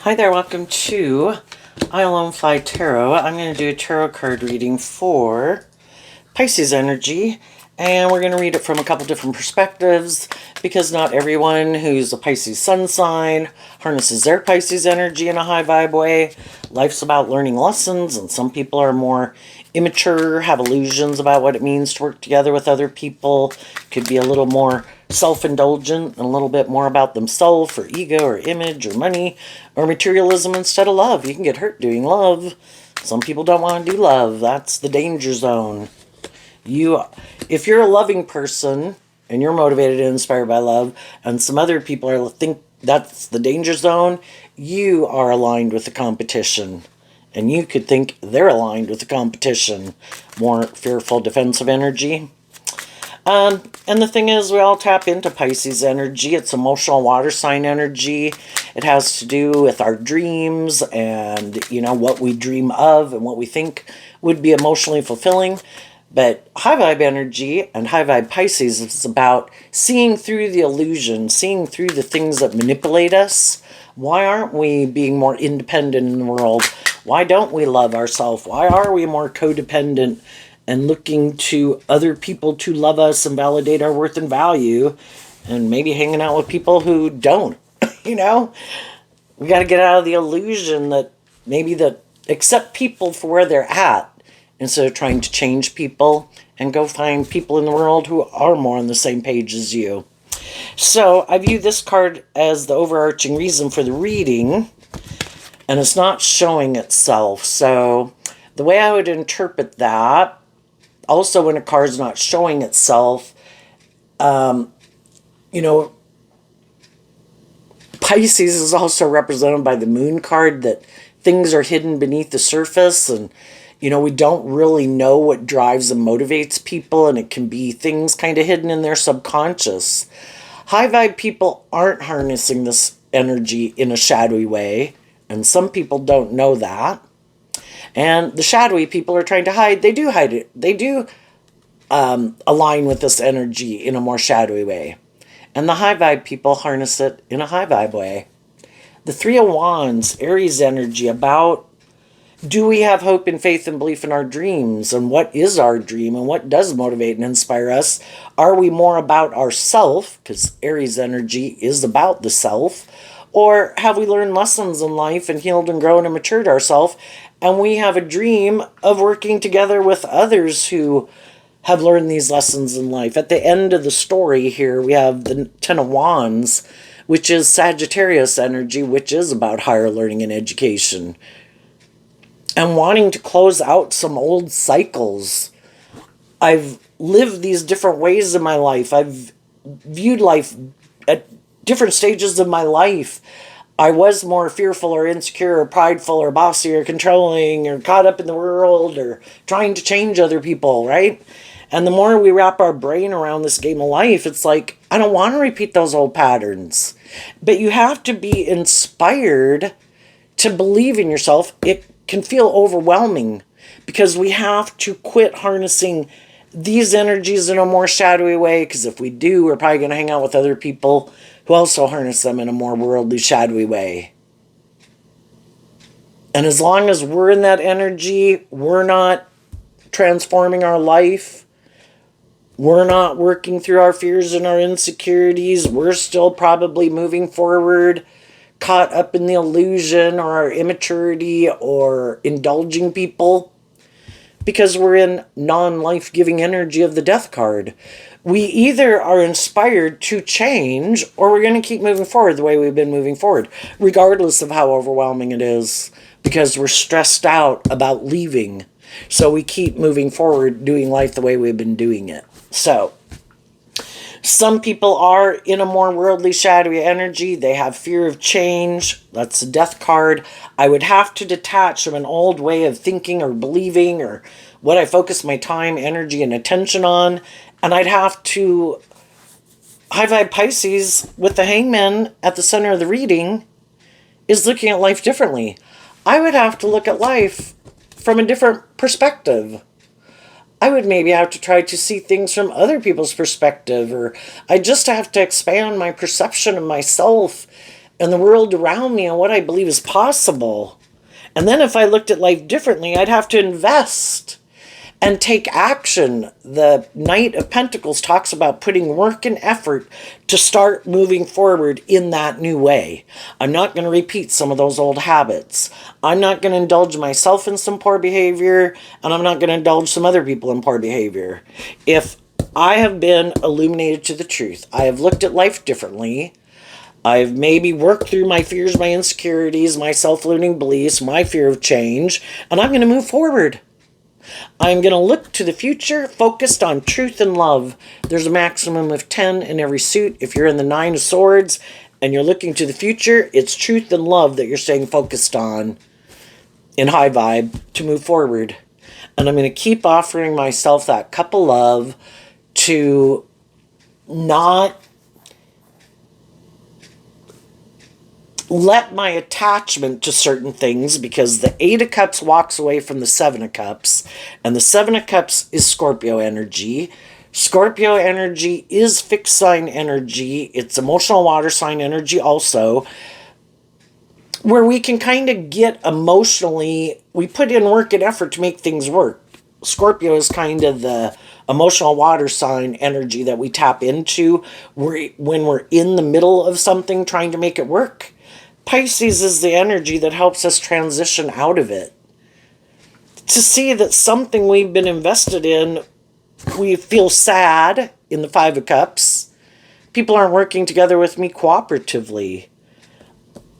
Hi there, welcome to I Alone Fly Tarot. I'm going to do a tarot card reading for Pisces energy, and we're going to read it from a couple different perspectives because not everyone who's a Pisces sun sign harnesses their Pisces energy in a high vibe way. Life's about learning lessons, and some people are more immature, have illusions about what it means to work together with other people, could be a little more self-indulgent and a little bit more about themselves or ego or image or money or materialism instead of love. You can get hurt doing love. Some people don't want to do love. That's the danger zone. If you're a loving person and you're motivated and inspired by love, and some other people think that's the danger zone, you are aligned with the competition. And you could think they're aligned with the competition. More fearful, defensive energy. And the thing is, we all tap into Pisces energy. It's emotional water sign energy. It has to do with our dreams and, what we dream of and what we think would be emotionally fulfilling. But high vibe energy and high vibe Pisces is about seeing through the illusion, seeing through the things that manipulate us. Why aren't we being more independent in the world? Why don't we love ourselves? Why are we more codependent and looking to other people to love us and validate our worth and value, and maybe hanging out with people who don't? We got to get out of the illusion that accept people for where they're at instead of trying to change people, and go find people in the world who are more on the same page as you. So I view this card as the overarching reason for the reading, and it's not showing itself. So the way I would interpret that, also when a card's not showing itself, Pisces is also represented by the moon card, that things are hidden beneath the surface, and we don't really know what drives and motivates people, and it can be things kind of hidden in their subconscious. High vibe people aren't harnessing this energy in a shadowy way, and some people don't know that. And the shadowy people are trying to hide. They do hide it. They do align with this energy in a more shadowy way. And the high vibe people harness it in a high vibe way. The Three of Wands, Aries energy, about do we have hope and faith and belief in our dreams? And what is our dream? And what does motivate and inspire us? Are we more about ourself? Because Aries energy is about the self. Or have we learned lessons in life and healed and grown and matured ourselves? And we have a dream of working together with others who have learned these lessons in life. At the end of the story here, we have the Ten of Wands, which is Sagittarius energy, which is about higher learning and education, and wanting to close out some old cycles. I've lived these different ways in my life. I've viewed life at different stages of my life. I was more fearful or insecure or prideful or bossy or controlling or caught up in the world or trying to change other people, right? And the more we wrap our brain around this game of life, it's like, I don't want to repeat those old patterns. But you have to be inspired to believe in yourself. It can feel overwhelming because we have to quit harnessing these energies in a more shadowy way, because if we do, we're probably going to hang out with other people who also harness them in a more worldly, shadowy way. And as long as we're in that energy, we're not transforming our life, we're not working through our fears and our insecurities, we're still probably moving forward caught up in the illusion or our immaturity or indulging people, because we're in non-life-giving energy of the death card. We either are inspired to change, or we're going to keep moving forward the way we've been moving forward, regardless of how overwhelming it is, because we're stressed out about leaving. So we keep moving forward, doing life the way we've been doing it. So some people are in a more worldly, shadowy energy. They have fear of change. That's the death card. I would have to detach from an old way of thinking or believing or what I focus my time, energy, and attention on. And I'd have to... High vibe Pisces with the Hangman at the center of the reading is looking at life differently. I would have to look at life from a different perspective. I would maybe have to try to see things from other people's perspective, or I just have to expand my perception of myself and the world around me and what I believe is possible. And then if I looked at life differently, I'd have to invest and take action. The Knight of Pentacles talks about putting work and effort to start moving forward in that new way. I'm not going to repeat some of those old habits. I'm not going to indulge myself in some poor behavior, and I'm not going to indulge some other people in poor behavior. If I have been illuminated to the truth, I have looked at life differently, I've maybe worked through my fears, my insecurities, my self-limiting beliefs, my fear of change, and I'm going to move forward. I'm going to look to the future focused on truth and love. There's a maximum of 10 in every suit. If you're in the 9 of Swords and you're looking to the future, it's truth and love that you're staying focused on in high vibe to move forward. And I'm going to keep offering myself that cup of love to not let my attachment to certain things, because the 8 of Cups walks away from the 7 of Cups, and the 7 of Cups is Scorpio energy. Scorpio energy is fixed sign energy. It's emotional water sign energy also, where we can kind of get emotionally, we put in work and effort to make things work. Scorpio is kind of the emotional water sign energy that we tap into when we're in the middle of something trying to make it work. Pisces is the energy that helps us transition out of it. To see that something we've been invested in, we feel sad in the 5 of Cups. People aren't working together with me cooperatively.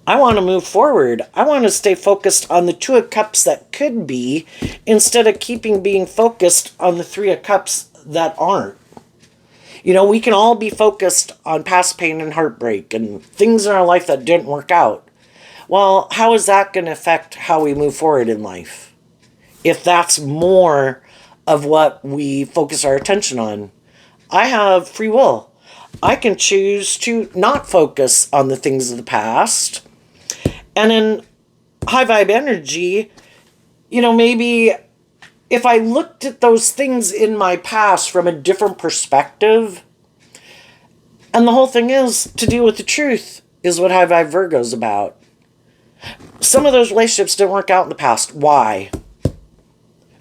I want to move forward. I want to stay focused on the 2 of Cups that could be, instead of being focused on the 3 of Cups that aren't. You know, we can all be focused on past pain and heartbreak and things in our life that didn't work out. Well, how is that going to affect how we move forward in life? If that's more of what we focus our attention on. I have free will. I can choose to not focus on the things of the past. And in high vibe energy, you know, maybe if I looked at those things in my past from a different perspective, and the whole thing is to deal with the truth is what high vibe Virgo's about. Some of those relationships didn't work out in the past. Why?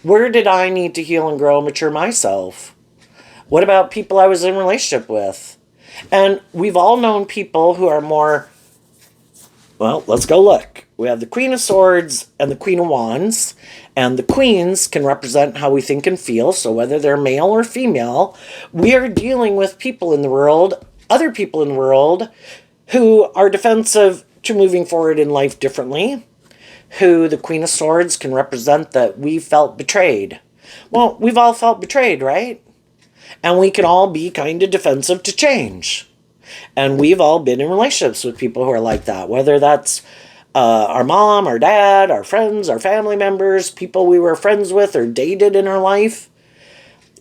Where did I need to heal and grow and mature myself? What about people I was in a relationship with? And we've all known people who are more, well, let's go look. We have the Queen of Swords and the Queen of Wands. And the queens can represent how we think and feel. So whether they're male or female, we are dealing with people in the world, other people in the world, who are defensive to moving forward in life differently. Who the Queen of Swords can represent that we felt betrayed. Well, we've all felt betrayed, right? And we can all be kind of defensive to change. And we've all been in relationships with people who are like that. Whether that's our mom, our dad, our friends, our family members, people we were friends with or dated in our life.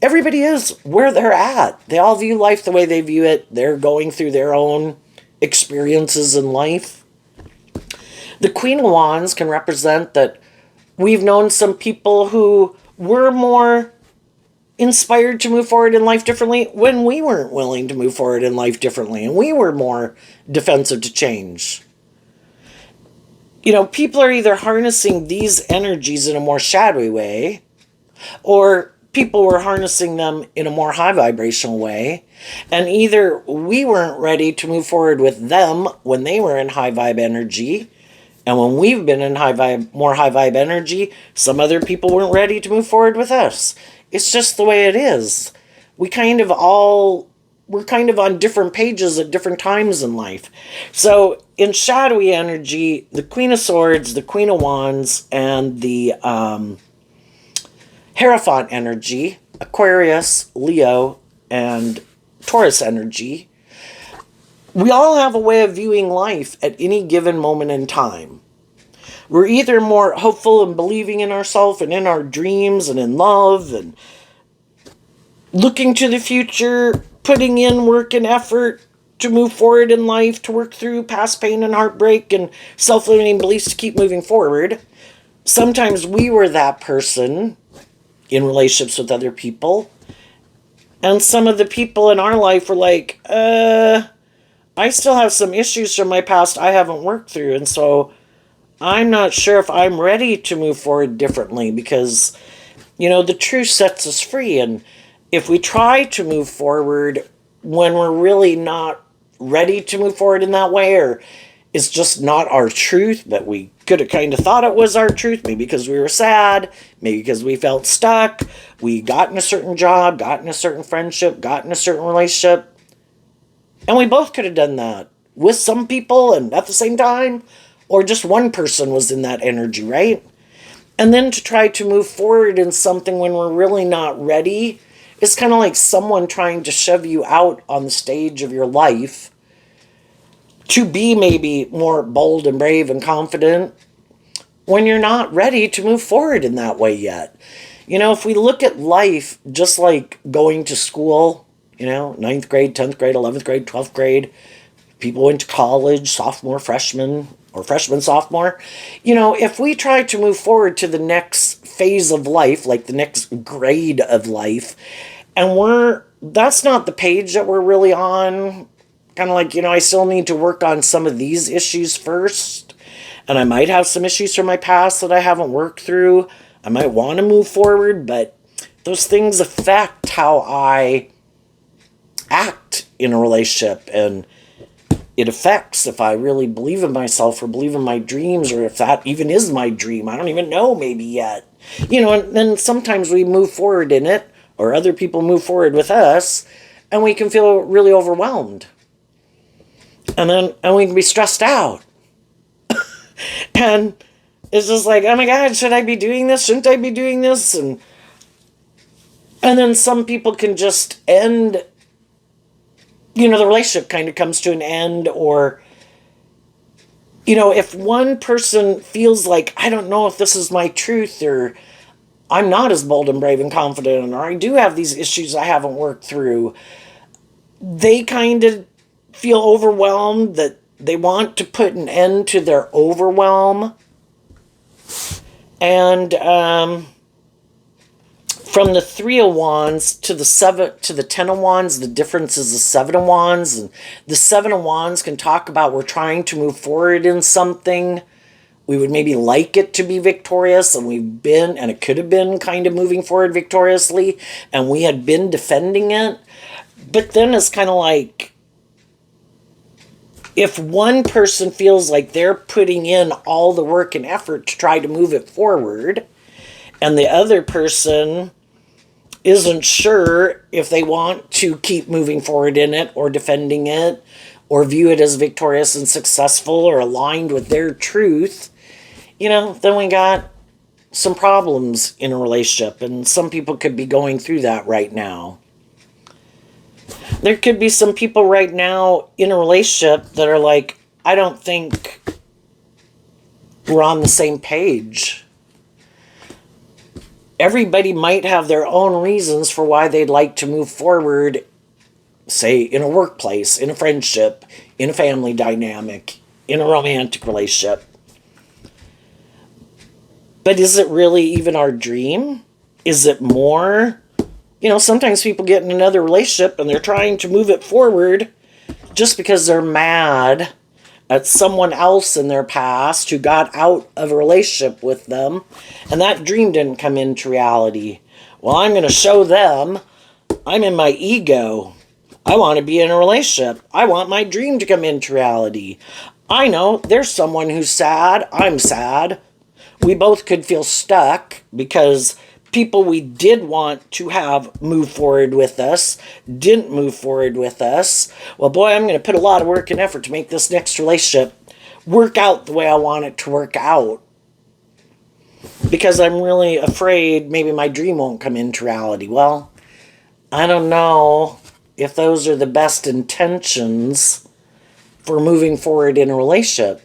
Everybody is where they're at. They all view life the way they view it. They're going through their own experiences in life. The Queen of Wands can represent that we've known some people who were more inspired to move forward in life differently when we weren't willing to move forward in life differently, and we were more defensive to change. You know, people are either harnessing these energies in a more shadowy way, or people were harnessing them in a more high vibrational way. And either we weren't ready to move forward with them when they were in high vibe energy, and when we've been in more high vibe energy, some other people weren't ready to move forward with us. It's just the way it is. We're kind of on different pages at different times in life. So in shadowy energy, the Queen of Swords, the Queen of Wands, and the Hierophant energy, Aquarius, Leo, and Taurus energy, we all have a way of viewing life at any given moment in time. We're either more hopeful and believing in ourselves and in our dreams and in love and looking to the future, putting in work and effort to move forward in life, to work through past pain and heartbreak and self-limiting beliefs to keep moving forward. Sometimes we were that person in relationships with other people. And some of the people in our life were like, I still have some issues from my past I haven't worked through. And so I'm not sure if I'm ready to move forward differently because, the truth sets us free. And if we try to move forward when we're really not ready to move forward in that way, or it's just not our truth, but we could have kind of thought it was our truth, maybe because we were sad, maybe because we felt stuck, we got in a certain job, got in a certain friendship, got in a certain relationship, and we both could have done that with some people and at the same time, or just one person was in that energy, right? And then to try to move forward in something when we're really not ready, it's kind of like someone trying to shove you out on the stage of your life to be maybe more bold and brave and confident when you're not ready to move forward in that way yet. If we look at life just like going to school, ninth grade, 10th grade, 11th grade, 12th grade, people went to college, sophomore, freshman, or freshman, sophomore. If we try to move forward to the next phase of life, like the next grade of life, and that's not the page that we're really on, kind of like, I still need to work on some of these issues first. And I might have some issues from my past that I haven't worked through. I might want to move forward, but those things affect how I act in a relationship. And it affects if I really believe in myself or believe in my dreams, or if that even is my dream. I don't even know maybe yet. And then sometimes we move forward in it, or other people move forward with us, and we can feel really overwhelmed. And we can be stressed out. And it's just like, oh my God, should I be doing this? Shouldn't I be doing this? And then some people can just end, the relationship kind of comes to an end. Or, if one person feels like, I don't know if this is my truth, or I'm not as bold and brave and confident, or I do have these issues I haven't worked through, they kind of feel overwhelmed, that they want to put an end to their overwhelm. And from the 3 of Wands to the 10 of Wands, the difference is the 7 of Wands. And the 7 of Wands can talk about we're trying to move forward in something. We would maybe like it to be victorious, and it could have been kind of moving forward victoriously, and we had been defending it. But then it's kind of like, if one person feels like they're putting in all the work and effort to try to move it forward, and the other person isn't sure if they want to keep moving forward in it, or defending it, or view it as victorious and successful, or aligned with their truth, then we got some problems in a relationship. And some people could be going through that right now. There could be some people right now in a relationship that are like, I don't think we're on the same page. Everybody might have their own reasons for why they'd like to move forward, say in a workplace, in a friendship, in a family dynamic, in a romantic relationship. But is it really even our dream? Is it more? Sometimes people get in another relationship and they're trying to move it forward just because they're mad at someone else in their past who got out of a relationship with them, and that dream didn't come into reality. Well, I'm going to show them I'm in my ego. I want to be in a relationship. I want my dream to come into reality. I know there's someone who's sad. I'm sad. We both could feel stuck because people we did want to have move forward with us didn't move forward with us. Well, boy, I'm going to put a lot of work and effort to make this next relationship work out the way I want it to work out, because I'm really afraid maybe my dream won't come into reality. Well, I don't know if those are the best intentions for moving forward in a relationship.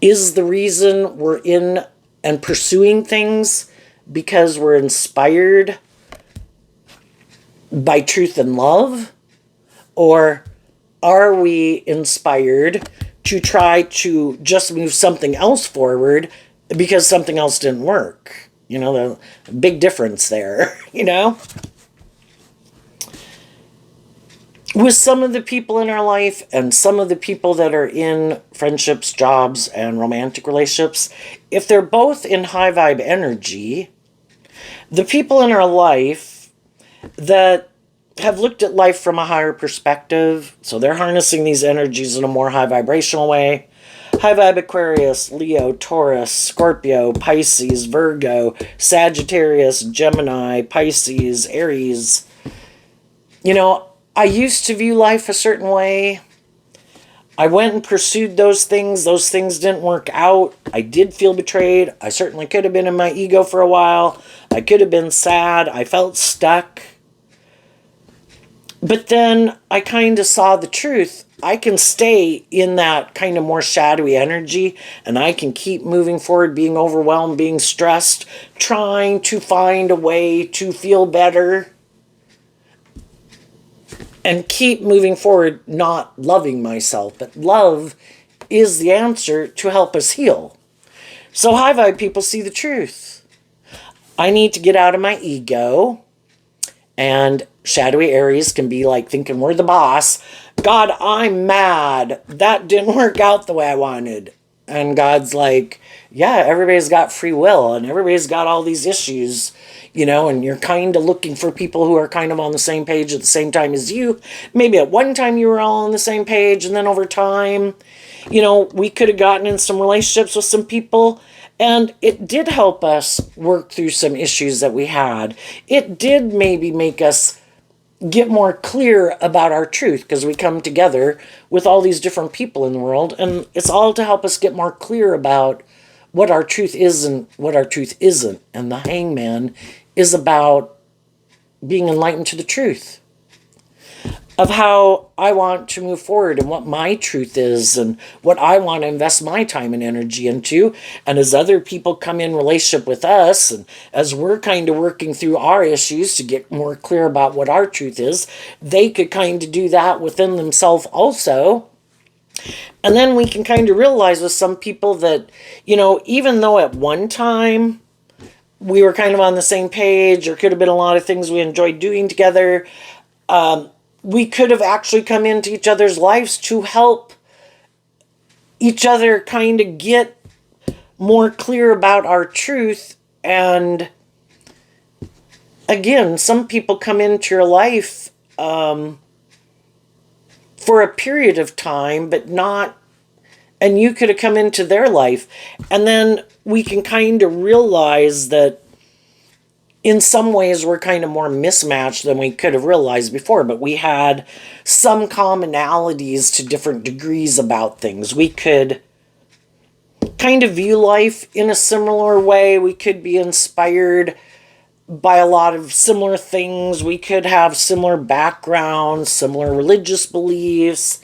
Is the reason we're in and pursuing things because we're inspired by truth and love? Or are we inspired to try to just move something else forward because something else didn't work? The big difference there, with some of the people in our life and some of the people that are in friendships, jobs, and romantic relationships, if they're both in high vibe energy, the people in our life that have looked at life from a higher perspective, so they're harnessing these energies in a more high vibrational way. High vibe Aquarius, Leo, Taurus, Scorpio, Pisces, Virgo, Sagittarius, Gemini, Pisces, Aries. You know, I used to view life a certain way. I went and pursued those things. Those things didn't work out. I did feel betrayed. I certainly could have been in my ego for a while. I could have been sad. I felt stuck. But then I kind of saw the truth. I can stay in that kind of more shadowy energy, and I can keep moving forward, being overwhelmed, being stressed, trying to find a way to feel better, and keep moving forward, not loving myself. But love is the answer to help us heal. So high vibe people see the truth. I need to get out of my ego. And shadowy Aries can be like thinking we're the boss. God, I'm mad. That didn't work out the way I wanted. And God's like, yeah, everybody's got free will and everybody's got all these issues, you know, and you're kind of looking for people who are kind of on the same page at the same time as you. Maybe at one time you were all on the same page, and then over time, you know, we could have gotten in some relationships with some people, and it did help us work through some issues that we had. It did maybe make us get more clear about our truth, because we come together with all these different people in the world, and it's all to help us get more clear about what our truth is and what our truth isn't. And the Hangman is about being enlightened to the truth of how I want to move forward and what my truth is and what I want to invest my time and energy into. And as other people come in relationship with us, and as we're kind of working through our issues to get more clear about what our truth is, they could kind of do that within themselves also. And then we can kind of realize with some people that, you know, even though at one time we were kind of on the same page, or could have been a lot of things we enjoyed doing together, we could have actually come into each other's lives to help each other kind of get more clear about our truth. And again, some people come into your life for a period of time, but not, and you could have come into their life. And then we can kind of realize that in some ways we're kind of more mismatched than we could have realized before, but we had some commonalities to different degrees about things. We could kind of view life in a similar way. We could be inspired by a lot of similar things. We could have similar backgrounds, similar religious beliefs,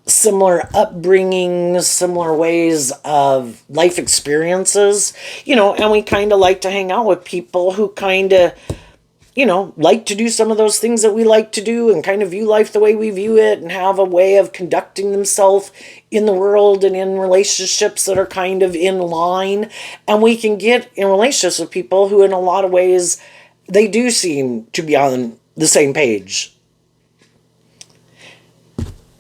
similar upbringings, similar ways of life experiences, you know, and we kind of like to hang out with people who kind of, you know, like to do some of those things that we like to do, and kind of view life the way we view it, and have a way of conducting themselves in the world and in relationships that are kind of in line. And we can get in relationships with people who in a lot of ways, they do seem to be on the same page.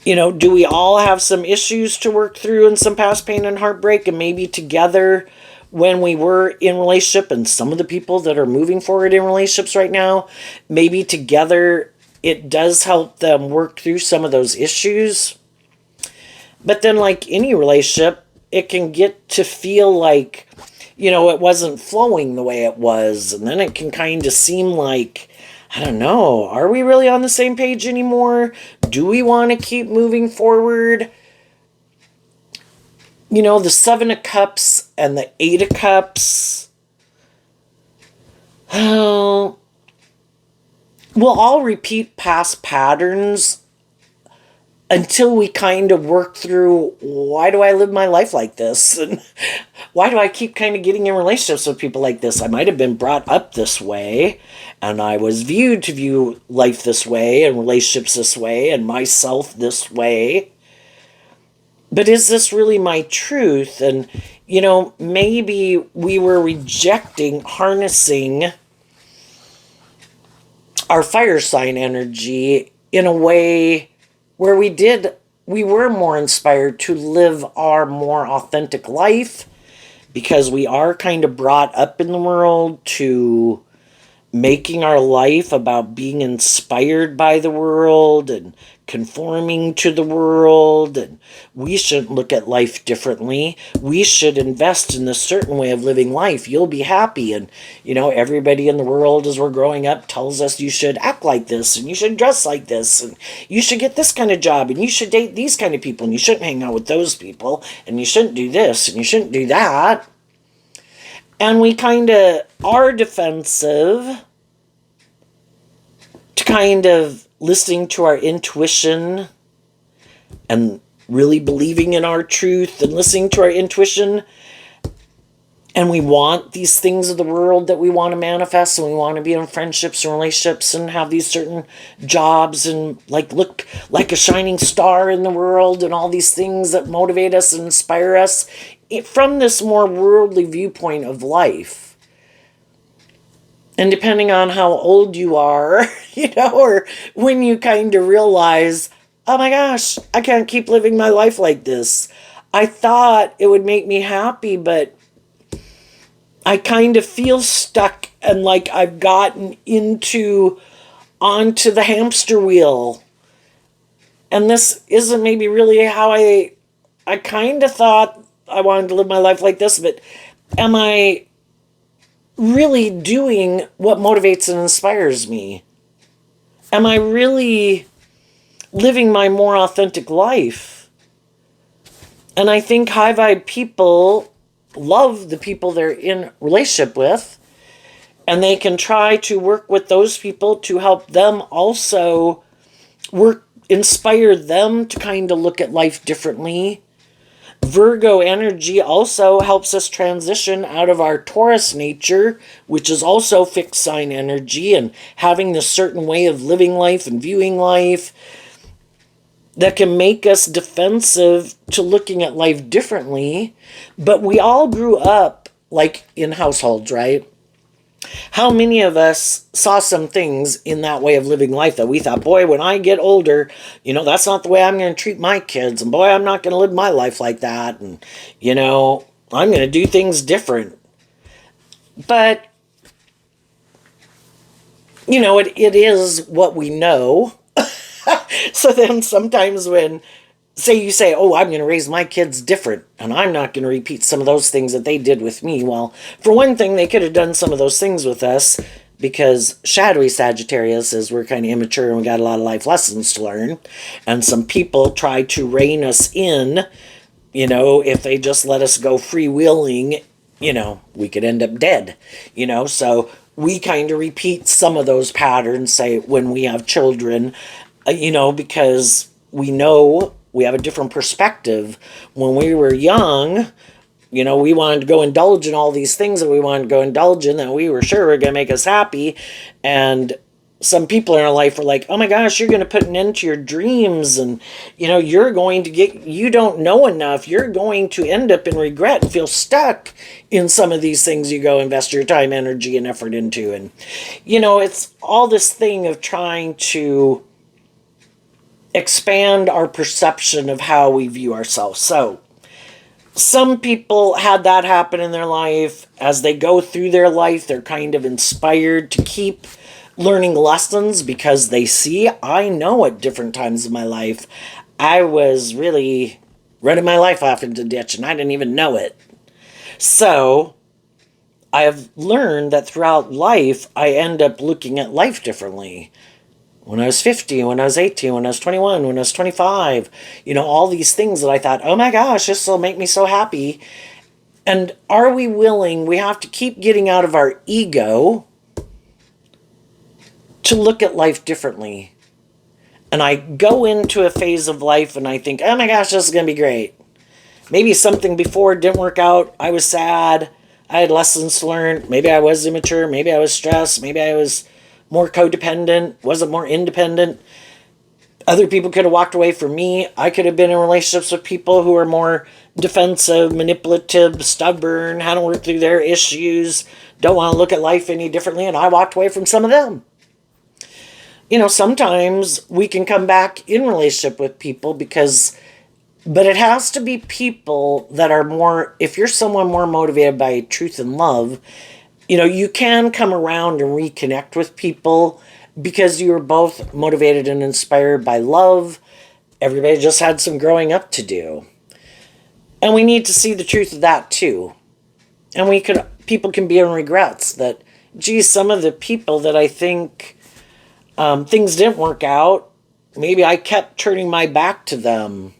You know, do we all have some issues to work through and some past pain and heartbreak? And maybe together, when we were in relationship, and some of the people that are moving forward in relationships right now, maybe together it does help them work through some of those issues. But then, like any relationship, it can get to feel like, you know, it wasn't flowing the way it was. And then it can kind of seem like, I don't know, are we really on the same page anymore? Do we want to keep moving forward? You know, the 7 of Cups and the 8 of Cups, we'll all repeat past patterns until we kind of work through, why do I live my life like this? And why do I keep kind of getting in relationships with people like this? I might have been brought up this way, and I was viewed to view life this way, and relationships this way, and myself this way. But is this really my truth? And, you know, maybe we were rejecting harnessing our fire sign energy in a way where we were more inspired to live our more authentic life, because we are kind of brought up in the world to making our life about being inspired by the world and conforming to the world. And we should look at life differently. We should invest in a certain way of living life. You'll be happy. And, everybody in the world as we're growing up tells us you should act like this and you should dress like this and you should get this kind of job and you should date these kind of people and you shouldn't hang out with those people and you shouldn't do this and you shouldn't do that. And we kind of are defensive to kind of listening to our intuition and really believing in our truth and listening to our intuition. And we want these things of the world that we want to manifest, and we want to be in friendships and relationships and have these certain jobs and look like a shining star in the world and all these things that motivate us and inspire us from this more worldly viewpoint of life. And depending on how old you are, or when you kind of realize, oh my gosh, I can't keep living my life like this. I thought it would make me happy, but I kind of feel stuck and like I've gotten onto the hamster wheel. And this isn't maybe really how I kind of thought I wanted to live my life like this, but am I really doing what motivates and inspires me? Am I really living my more authentic life? And I think high vibe people love the people they're in relationship with, and they can try to work with those people to help them also inspire them to kind of look at life differently. Virgo energy also helps us transition out of our Taurus nature, which is also fixed sign energy, and having this certain way of living life and viewing life that can make us defensive to looking at life differently. But we all grew up in households, right? How many of us saw some things in that way of living life that we thought, boy, when I get older, that's not the way I'm going to treat my kids. And boy, I'm not going to live my life like that. And, I'm going to do things different. But, it is what we know. So then sometimes when, you say, oh, I'm going to raise my kids different, and I'm not going to repeat some of those things that they did with me. Well, for one thing, they could have done some of those things with us because shadowy Sagittarius is we're kind of immature and we got a lot of life lessons to learn. And some people try to rein us in, if they just let us go freewheeling, we could end up dead, So we kind of repeat some of those patterns, say, when we have children, because we know we have a different perspective. When we were young, we wanted to go indulge in all these things that we wanted to go indulge in that we were sure were going to make us happy. And some people in our life were like, oh my gosh, you're going to put an end to your dreams. And, you're going to you don't know enough. You're going to end up in regret and feel stuck in some of these things you go invest your time, energy, and effort into. And, it's all this thing of trying to expand our perception of how we view ourselves. So some people had that happen in their life. As they go through their life, they're kind of inspired to keep learning lessons because they see, I know at different times in my life, I was really running my life off into the ditch and I didn't even know it. So I have learned that throughout life, I end up looking at life differently. When I was 50, when I was 18, when I was 21, when I was 25, all these things that I thought, oh my gosh, this will make me so happy. And are we willing? We have to keep getting out of our ego to look at life differently. And I go into a phase of life and I think, oh my gosh, this is going to be great. Maybe something before didn't work out. I was sad. I had lessons to learn. Maybe I was immature. Maybe I was stressed. Maybe I was more codependent, wasn't more independent. Other people could have walked away from me. I could have been in relationships with people who are more defensive, manipulative, stubborn, hadn't worked through their issues, don't want to look at life any differently, and I walked away from some of them. sometimes we can come back in relationship with people but it has to be people that are more, if you're someone more motivated by truth and love, you can come around and reconnect with people because you were both motivated and inspired by love. Everybody just had some growing up to do. And we need to see the truth of that too. And people can be in regrets that, geez, some of the people that I think things didn't work out, maybe I kept turning my back to them.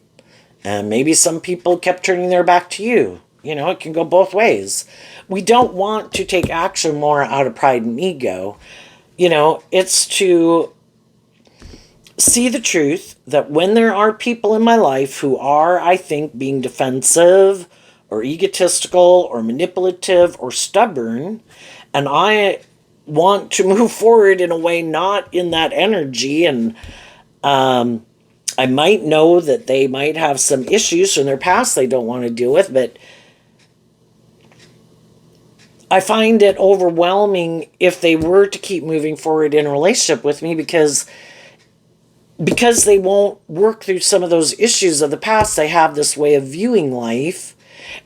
And maybe some people kept turning their back to you. It can go both ways. We don't want to take action more out of pride and ego. It's to see the truth that when there are people in my life who are, I think, being defensive or egotistical or manipulative or stubborn, and I want to move forward in a way not in that energy, and I might know that they might have some issues from their past they don't want to deal with, but I find it overwhelming if they were to keep moving forward in a relationship with me because they won't work through some of those issues of the past. They have this way of viewing life,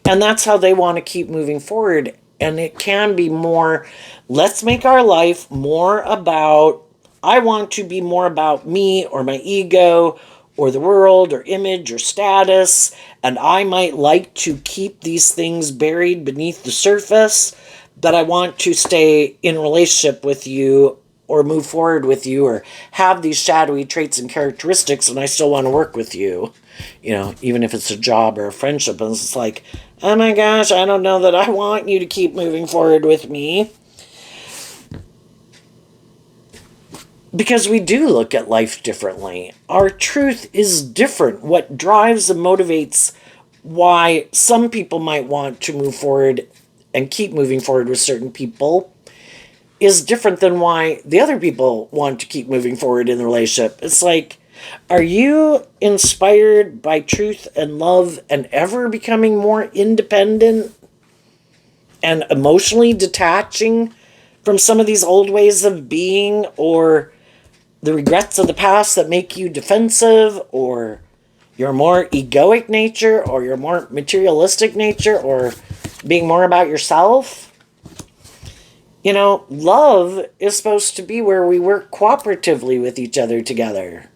and that's how they want to keep moving forward. And it can be more, let's make our life more about, I want to be more about me or my ego or the world or image or status, and I might like to keep these things buried beneath the surface, but I want to stay in relationship with you or move forward with you or have these shadowy traits and characteristics, and I still want to work with you, even if it's a job or a friendship. And it's like, oh my gosh, I don't know that I want you to keep moving forward with me. Because we do look at life differently. Our truth is different. What drives and motivates why some people might want to move forward and keep moving forward with certain people is different than why the other people want to keep moving forward in the relationship. It's like, are you inspired by truth and love and ever becoming more independent and emotionally detaching from some of these old ways of being, or the regrets of the past that make you defensive, or your more egoic nature, or your more materialistic nature, or being more about yourself? Love is supposed to be where we work cooperatively with each other together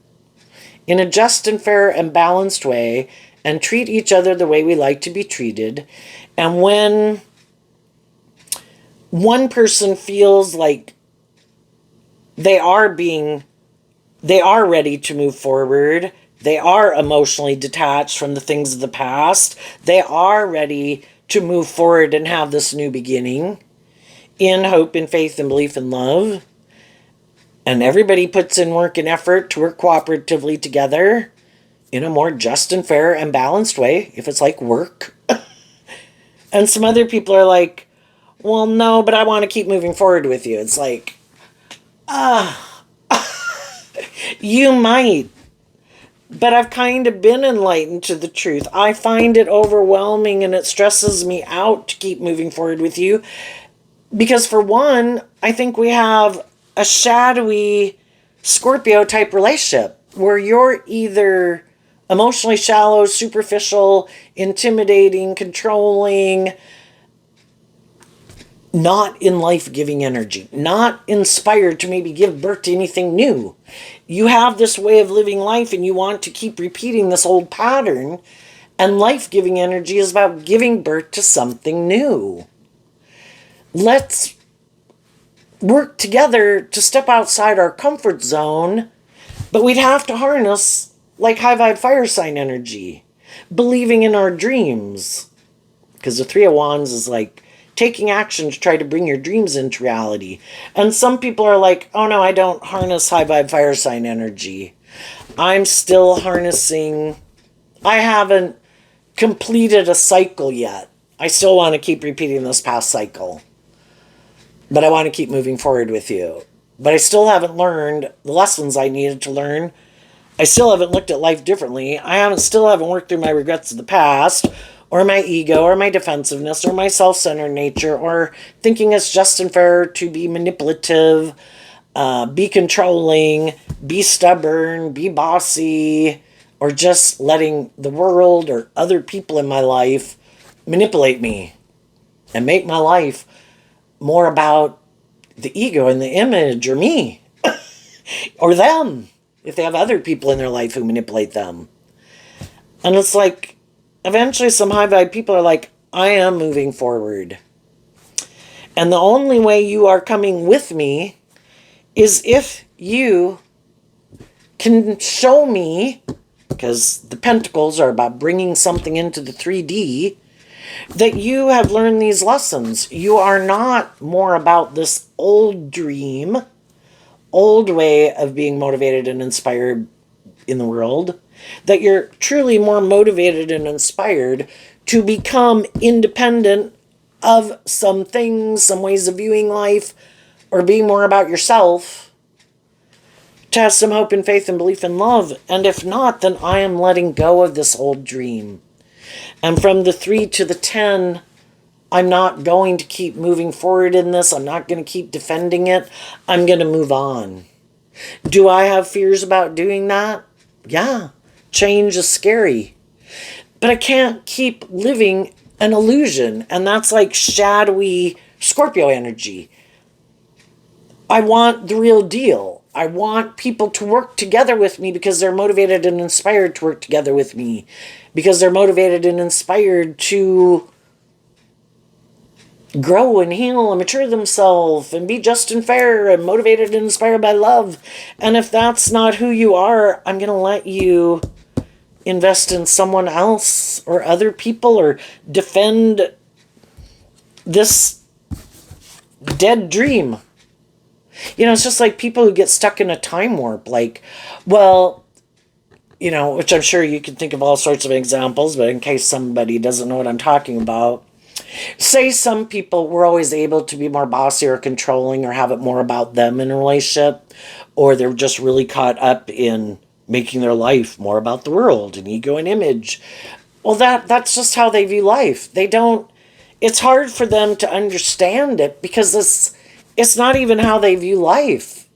in a just and fair and balanced way, and treat each other the way we like to be treated. And when one person feels like they are ready to move forward, they are emotionally detached from the things of the past, they are ready to move forward and have this new beginning in hope and faith and belief and love, and everybody puts in work and effort to work cooperatively together in a more just and fair and balanced way, if it's like work. And some other people are like, well, no, but I want to keep moving forward with you. It's like, you might, but I've kind of been enlightened to the truth. I find it overwhelming and it stresses me out to keep moving forward with you. Because for one, I think we have a shadowy Scorpio type relationship where you're either emotionally shallow, superficial, intimidating, controlling, not in life-giving energy, not inspired to maybe give birth to anything new. You have this way of living life and you want to keep repeating this old pattern, and life-giving energy is about giving birth to something new. Let's work together to step outside our comfort zone, but we'd have to harness like high vibe fire sign energy, believing in our dreams. Because the Three of Wands is like taking action to try to bring your dreams into reality. And some people are like, oh no, I don't harness high vibe fire sign energy. I'm still harnessing, I haven't completed a cycle yet. I still want to keep repeating this past cycle. But I want to keep moving forward with you. But I still haven't learned the lessons I needed to learn. I still haven't looked at life differently. I still haven't worked through my regrets of the past, or my ego, or my defensiveness, or my self-centered nature, or thinking it's just and fair to be manipulative. be controlling, be stubborn, be bossy, or just letting the world or other people in my life manipulate me and make my life more about the ego and the image or me or them if they have other people in their life who manipulate them. And it's like, eventually some high vibe people are like, I am moving forward. And the only way you are coming with me is if you can show me, because the pentacles are about bringing something into the 3D, that you have learned these lessons. You are not more about this old dream, old way of being motivated and inspired in the world, that you're truly more motivated and inspired to become independent of some things, some ways of viewing life, or being more about yourself, to have some hope and faith and belief and love. And if not, then I am letting go of this old dream. And from the 3 to the 10, I'm not going to keep moving forward in this. I'm not going to keep defending it. I'm going to move on. Do I have fears about doing that? Yeah. Change is scary. But I can't keep living an illusion. And that's like shadowy Scorpio energy. I want the real deal. I want people to work together with me because they're motivated and inspired to work together with me. Because they're motivated and inspired to grow and heal and mature themselves and be just and fair and motivated and inspired by love. And if that's not who you are, I'm going to let you invest in someone else or other people or defend this dead dream. You know, it's just like people who get stuck in a time warp. Like, well, you know, which I'm sure you can think of all sorts of examples, but in case somebody doesn't know what I'm talking about, say some people were always able to be more bossy or controlling or have it more about them in a relationship, or they're just really caught up in making their life more about the world and ego and image. Well, that's just how they view life. They don't, it's hard for them to understand it because it's not even how they view life.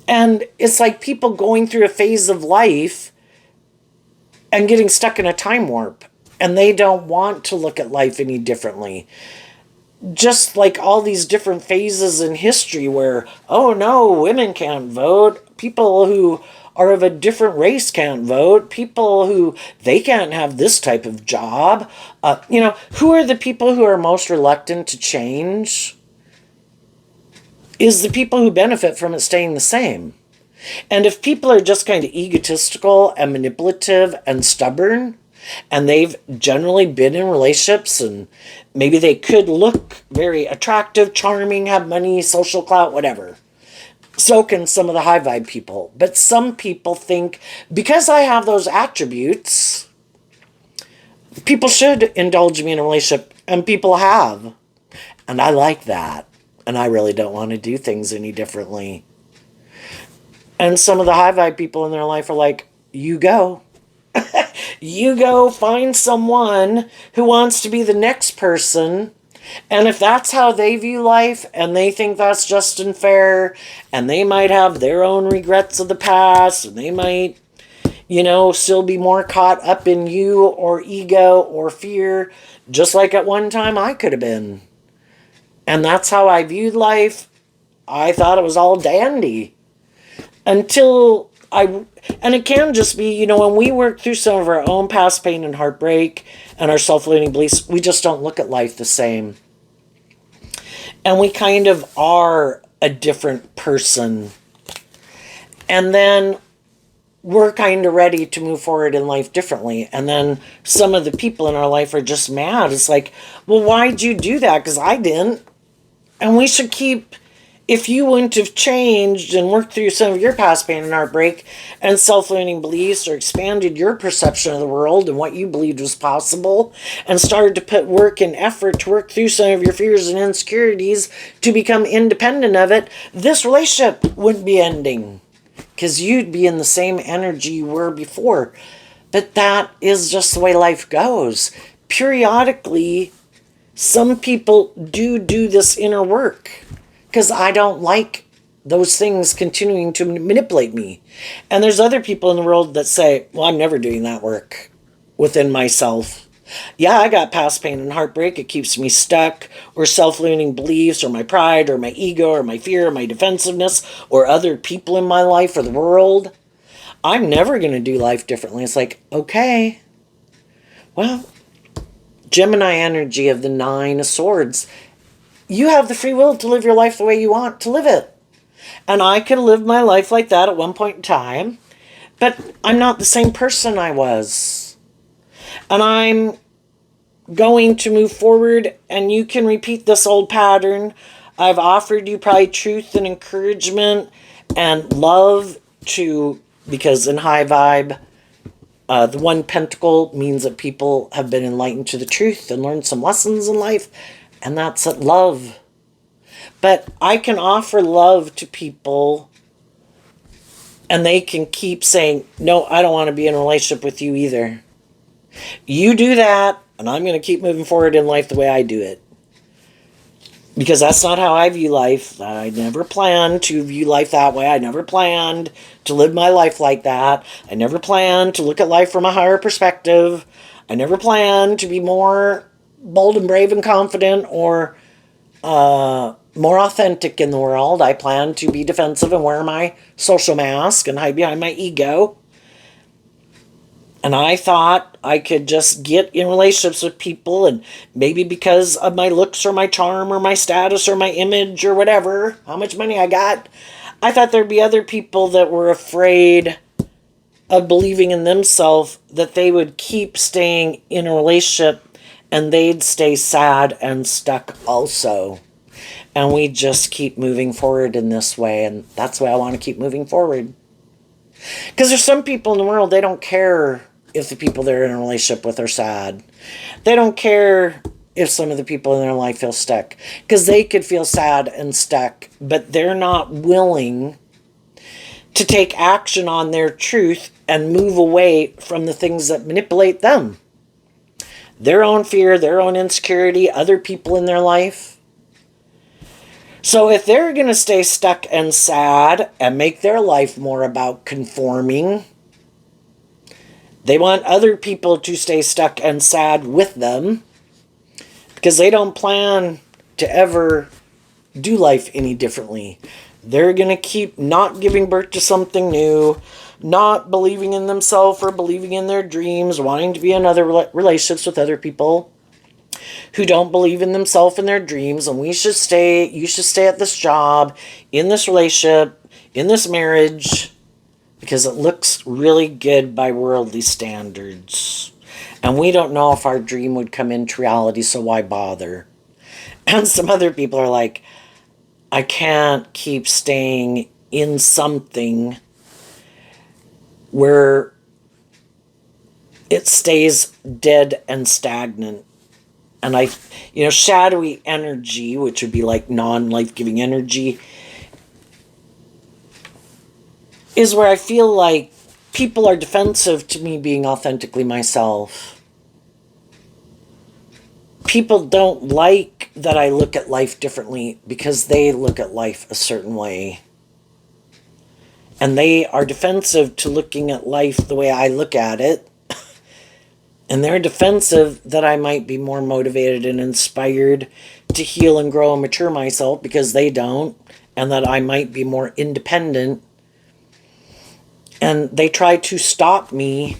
And it's like people going through a phase of life and getting stuck in a time warp. And they don't want to look at life any differently. Just like all these different phases in history where, oh no, women can't vote. People who are of a different race can't vote. People who, they can't have this type of job. You know, who are the people who are most reluctant to change? Is the people who benefit from it staying the same. And if people are just kind of egotistical and manipulative and stubborn, and they've generally been in relationships and maybe they could look very attractive, charming, have money, social clout, whatever. So can some of the high vibe people. But some people think because I have those attributes, people should indulge me in a relationship, and people have. And I like that. And I really don't want to do things any differently. And some of the high vibe people in their life are like, you go. You go find someone who wants to be the next person. And if that's how they view life and they think that's just and fair, and they might have their own regrets of the past, and they might, you know, still be more caught up in you or ego or fear, just like at one time I could have been. And that's how I viewed life. I thought it was all dandy. Until and it can just be, you know, when we work through some of our own past pain and heartbreak and our self-limiting beliefs, we just don't look at life the same. And we kind of are a different person. And then we're kind of ready to move forward in life differently. And then some of the people in our life are just mad. It's like, well, why'd you do that? Because I didn't. And we should keep... If you wouldn't have changed and worked through some of your past pain and heartbreak and self-limiting beliefs, or expanded your perception of the world and what you believed was possible, and started to put work and effort to work through some of your fears and insecurities to become independent of it, this relationship wouldn't be ending. Because you'd be in the same energy you were before. But that is just the way life goes. Periodically, Some people do this inner work because I don't like those things continuing to manipulate me. And there's other people in the world that say, well, I'm never doing that work within myself. Yeah, I got past pain and heartbreak. It keeps me stuck, or self-limiting beliefs, or my pride, or my ego, or my fear, or my defensiveness, or other people in my life, or the world. I'm never going to do life differently. It's like, okay, well, Gemini energy of the Nine of Swords. You have the free will to live your life the way you want to live it. And I could live my life like that at one point in time, but I'm not the same person I was. And I'm going to move forward, and you can repeat this old pattern. I've offered you probably truth and encouragement and love because in high vibe, the one pentacle means that people have been enlightened to the truth and learned some lessons in life, and that's love. But I can offer love to people, and they can keep saying, no, I don't want to be in a relationship with you either. You do that, and I'm going to keep moving forward in life the way I do it. Because that's not how I view life. I never planned to view life that way. I never planned to live my life like that. I never planned to look at life from a higher perspective. I never planned to be more bold and brave and confident, or more authentic in the world. I planned to be defensive and wear my social mask and hide behind my ego. And I thought I could just get in relationships with people, and maybe because of my looks or my charm or my status or my image or whatever, how much money I got, I thought there'd be other people that were afraid of believing in themselves, that they would keep staying in a relationship and they'd stay sad and stuck also. And we just keep moving forward in this way, and that's why I want to keep moving forward. Because there's some people in the world, they don't care if the people they're in a relationship with are sad. They don't care if some of the people in their life feel stuck. Because they could feel sad and stuck, but they're not willing to take action on their truth and move away from the things that manipulate them. Their own fear, their own insecurity, other people in their life. So if they're going to stay stuck and sad and make their life more about conforming, they want other people to stay stuck and sad with them, because they don't plan to ever do life any differently. They're going to keep not giving birth to something new, not believing in themselves or believing in their dreams, wanting to be in other relationships with other people who don't believe in themselves and their dreams. And you should stay at this job, in this relationship, in this marriage, because it looks really good by worldly standards. And we don't know if our dream would come into reality, so why bother? And some other people are like, I can't keep staying in something where it stays dead and stagnant. And shadowy energy, which would be like non-life-giving energy, is where I feel like people are defensive to me being authentically myself. People don't like that I look at life differently because they look at life a certain way. And they are defensive to looking at life the way I look at it. And they're defensive that I might be more motivated and inspired to heal and grow and mature myself because they don't. And that I might be more independent. And they try to stop me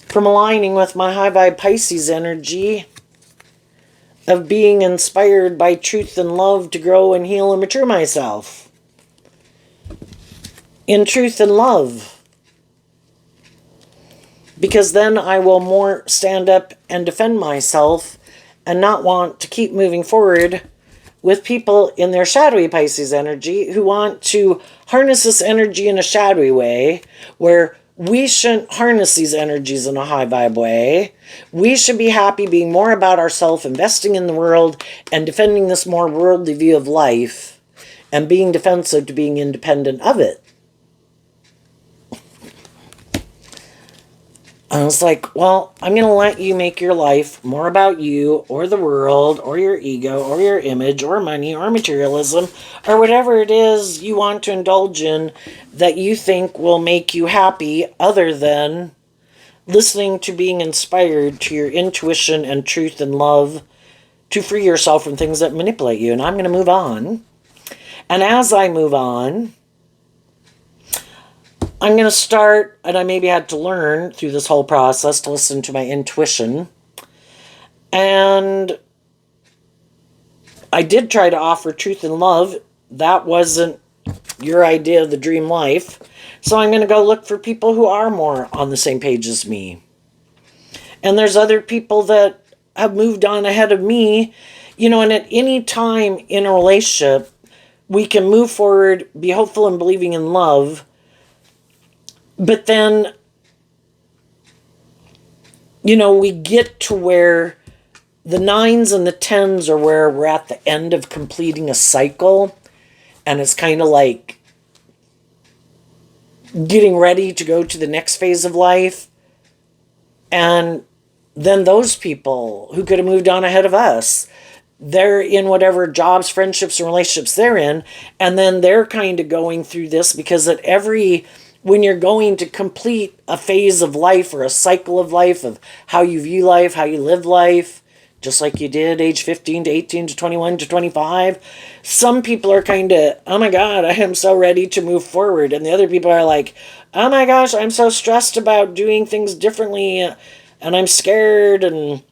from aligning with my high vibe Pisces energy of being inspired by truth and love to grow and heal and mature myself. In truth and love. Because then I will more stand up and defend myself and not want to keep moving forward with people in their shadowy Pisces energy who want to harness this energy in a shadowy way, where we shouldn't harness these energies in a high vibe way. We should be happy being more about ourselves, investing in the world, and defending this more worldly view of life, and being defensive to being independent of it. I was like, well, I'm going to let you make your life more about you or the world or your ego or your image or money or materialism or whatever it is you want to indulge in that you think will make you happy, other than listening to being inspired to your intuition and truth and love to free yourself from things that manipulate you. And I'm going to move on. And as I move on, I'm going to start, and I maybe had to learn through this whole process to listen to my intuition. And I did try to offer truth and love. That wasn't your idea of the dream life. So I'm going to go look for people who are more on the same page as me. And there's other people that have moved on ahead of me. And at any time in a relationship, we can move forward, be hopeful and believing in love. But then, we get to where the 9s and the 10s are where we're at the end of completing a cycle. And it's kind of like getting ready to go to the next phase of life. And then those people who could have moved on ahead of us, they're in whatever jobs, friendships, and relationships they're in. And then they're kind of going through this because when you're going to complete a phase of life or a cycle of life of how you view life, how you live life, just like you did age 15 to 18 to 21 to 25, some people are kind of, oh my God, I am so ready to move forward. And the other people are like, oh my gosh, I'm so stressed about doing things differently and I'm scared. And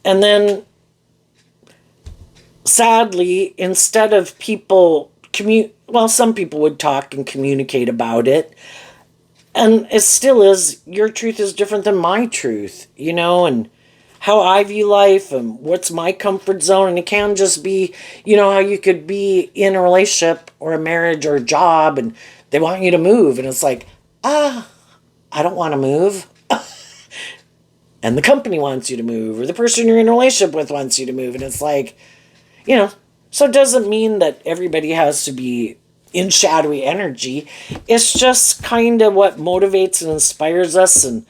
then sadly, instead of people some people would talk and communicate about it. And it still is, your truth is different than my truth, and how I view life and what's my comfort zone. And it can just be, how you could be in a relationship or a marriage or a job and they want you to move. And it's like, I don't want to move. And the company wants you to move, or the person you're in a relationship with wants you to move. And it's like, so it doesn't mean that everybody has to be in shadowy energy. It's just kind of what motivates and inspires us. And,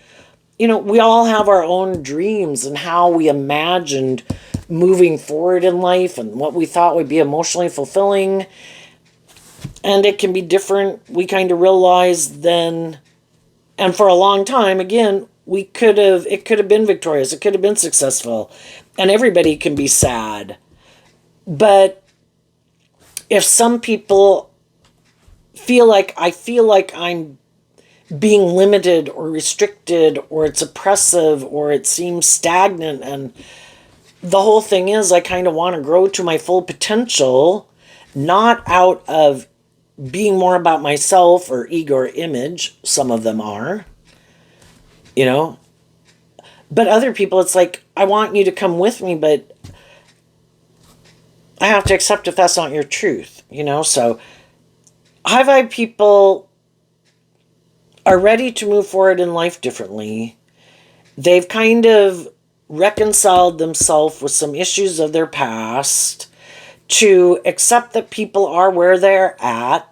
we all have our own dreams and how we imagined moving forward in life and what we thought would be emotionally fulfilling. And it can be different. We kind of realize then, and for a long time, again, it could have been victorious. It could have been successful. And everybody can be sad. But if some people feel like I'm being limited or restricted, or it's oppressive, or it seems stagnant, and the whole thing is I kind of want to grow to my full potential, not out of being more about myself or ego or image. Some of them are, but other people, it's like, I want you to come with me, but I have to accept if that's not your truth, So high vibe people are ready to move forward in life differently. They've kind of reconciled themselves with some issues of their past to accept that people are where they're at.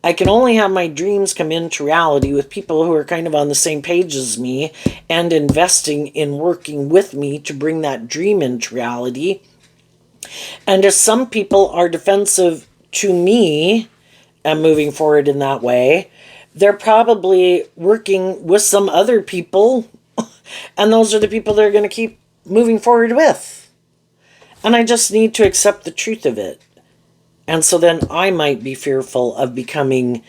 I can only have my dreams come into reality with people who are kind of on the same page as me and investing in working with me to bring that dream into reality. And if some people are defensive to me and moving forward in that way, they're probably working with some other people, and those are the people they're going to keep moving forward with. And I just need to accept the truth of it. And so then I might be fearful of becoming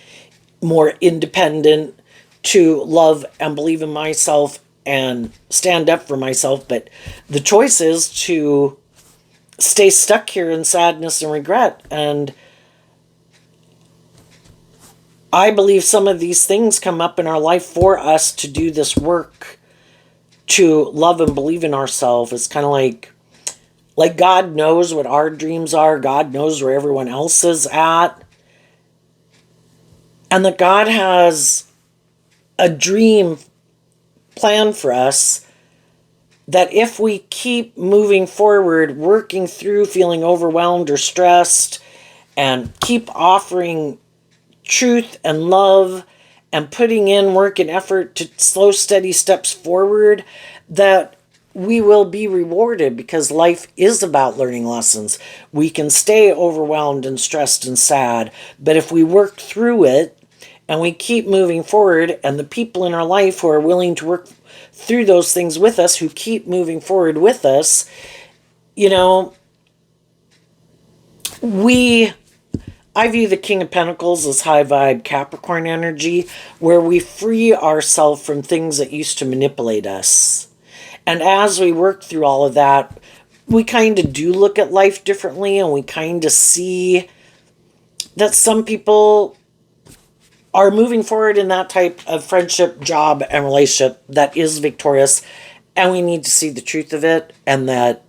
more independent, to love and believe in myself and stand up for myself. But the choice is to stay stuck here in sadness and regret. And I believe some of these things come up in our life for us to do this work, to love and believe in ourselves. It's kind of like God knows what our dreams are. God knows where everyone else is at. And that God has a dream plan for us, that if we keep moving forward, working through feeling overwhelmed or stressed, and keep offering truth and love and putting in work and effort to slow, steady steps forward, that we will be rewarded, because life is about learning lessons. We can stay overwhelmed and stressed and sad, but if we work through it and we keep moving forward, and the people in our life who are willing to work through those things with us, who keep moving forward with us, you know, I view the King of Pentacles as high vibe Capricorn energy, where we free ourselves from things that used to manipulate us. And as we work through all of that, we kind of do look at life differently, and we kind of see that some people are moving forward in that type of friendship, job, and relationship that is victorious. And we need to see the truth of it, and that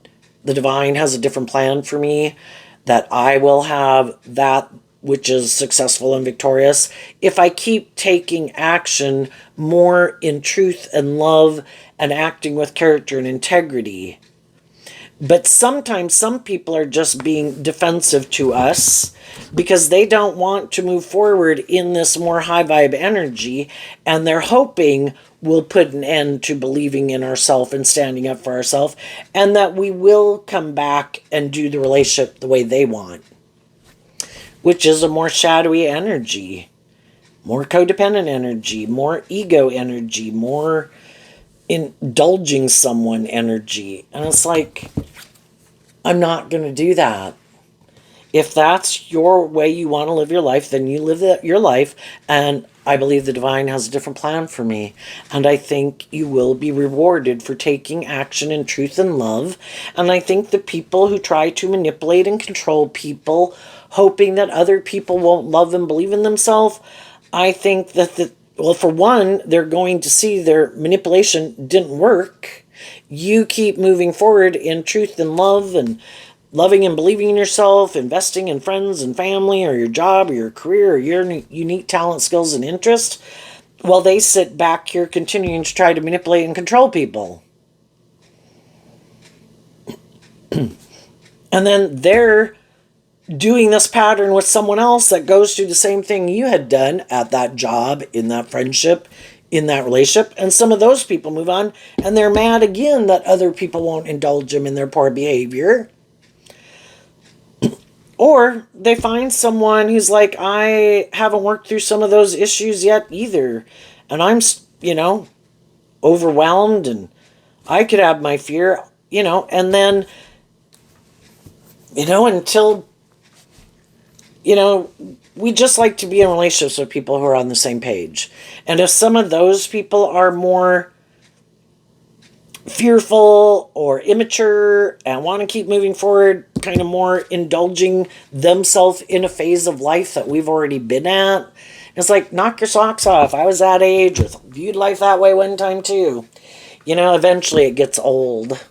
the divine has a different plan for me, that I will have that which is successful and victorious if I keep taking action more in truth and love, and acting with character and integrity. But sometimes some people are just being defensive to us because they don't want to move forward in this more high vibe energy, and they're hoping we'll put an end to believing in ourselves and standing up for ourselves, and that we will come back and do the relationship the way they want, which is a more shadowy energy, more codependent energy, more ego energy, more indulging someone energy. And it's like, I'm not going to do that. If that's your way you want to live your life, then you live your life. And I believe the divine has a different plan for me. And I think you will be rewarded for taking action in truth and love. And I think the people who try to manipulate and control people, hoping that other people won't love and believe in themselves, I think that well, for one, they're going to see their manipulation didn't work. You keep moving forward in truth and love, and loving and believing in yourself, investing in friends and family, or your job, or your career, or your unique talent, skills, and interest, while they sit back here continuing to try to manipulate and control people. And then they're doing this pattern with someone else that goes through the same thing you had done at that job, in that friendship, in that relationship. And some of those people move on, and they're mad again that other people won't indulge them in their poor behavior. Or they find someone who's like, I haven't worked through some of those issues yet either, and I'm, overwhelmed, and I could have my fear, and then, until, we just like to be in relationships with people who are on the same page. And if some of those people are more fearful or immature and want to keep moving forward, kind of more indulging themselves in a phase of life that we've already been at, it's like, knock your socks off. I was that age, viewed life that way one time too. Eventually it gets old.